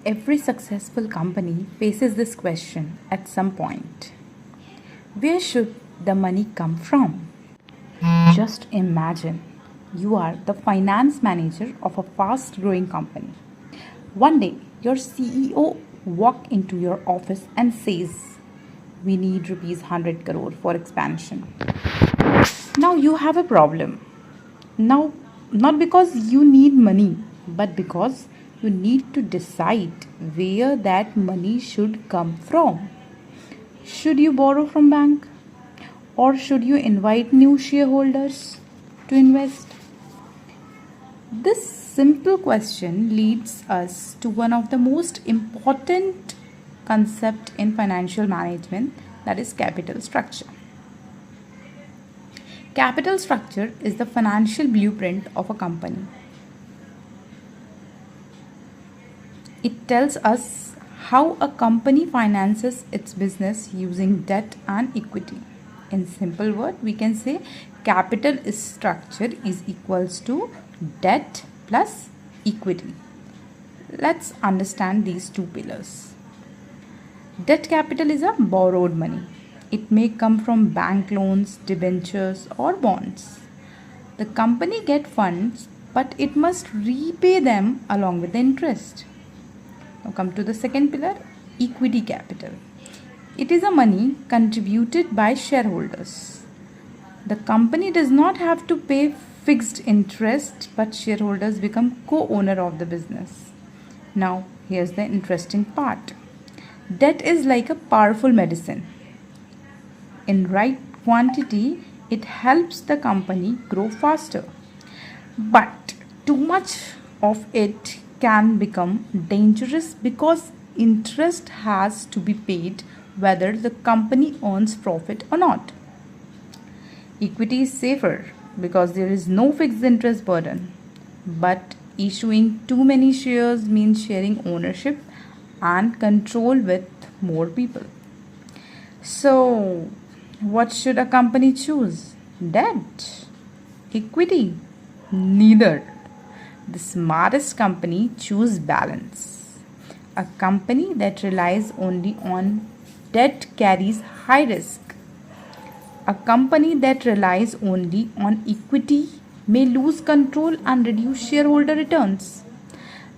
Every successful company faces this question at some point. Where should the money come from? Just imagine you are the finance manager of a fast growing company. One day, your CEO walks into your office and says, "We need rupees 100 crore for expansion." Now you have a problem. Now, not because you need money, but because you need to decide where that money should come from. Should you borrow from bank or should you invite new shareholders to invest? This simple question leads us to one of the most important concept in financial management, that is capital structure. Capital structure is the financial blueprint of a company. It tells us how a company finances its business using debt and equity. In simple word, we can say capital structure is equals to debt plus equity. Let's understand these two pillars. Debt capital is a borrowed money. It may come from bank loans, debentures, or bonds. The company gets funds, but it must repay them along with the interest. Now come to the second pillar, equity capital. It is a money contributed by shareholders. The company does not have to pay fixed interest, but shareholders become co-owner of the business. Now here's the interesting part. Debt is like a powerful medicine. In right quantity, it helps the company grow faster. But too much of it can become dangerous because interest has to be paid whether the company earns profit or not. Equity is safer because there is no fixed interest burden. But issuing too many shares means sharing ownership and control with more people. So, what should a company choose? Debt? Equity? Neither. The smartest company choose balance. A company that relies only on debt carries high risk. A company that relies only on equity may lose control and reduce shareholder returns.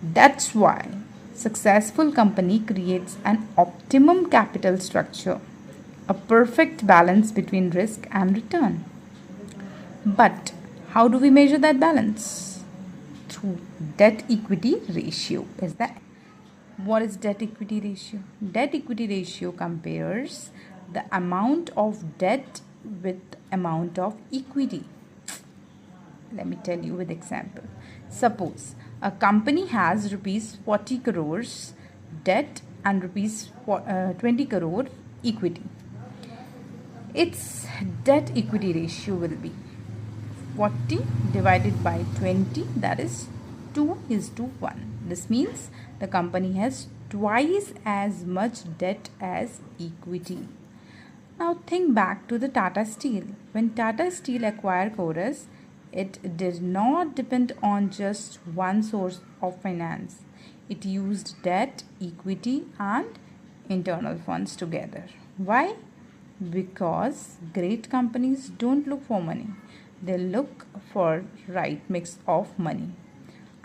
That's why successful company creates an optimum capital structure, a perfect balance between risk and return. But how do we measure that balance? Through debt equity ratio. What is debt equity ratio? Debt equity ratio compares the amount of debt with amount of equity. Let me tell you with example. Suppose a company has rupees 40 crores debt and rupees 20 crore equity. Its debt equity ratio will be 40 divided by 20, that is 2:1. This means the company has twice as much debt as equity. Now think back to the Tata Steel. When Tata Steel acquired Chorus, it did not depend on just one source of finance. It used debt, equity, and internal funds together. Why? Because great companies don't look for money. They look for right mix of money.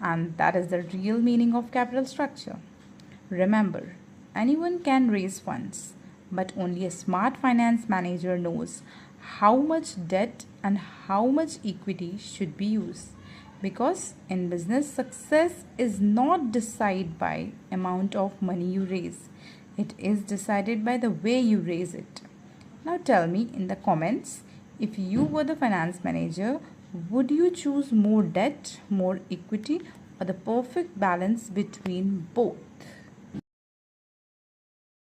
And that is the real meaning of capital structure. Remember, anyone can raise funds, but only a smart finance manager knows how much debt and how much equity should be used. Because in business, success is not decided by amount of money you raise. It is decided by the way you raise it. Now tell me in the comments, if you were the finance manager, would you choose more debt, more equity, or the perfect balance between both?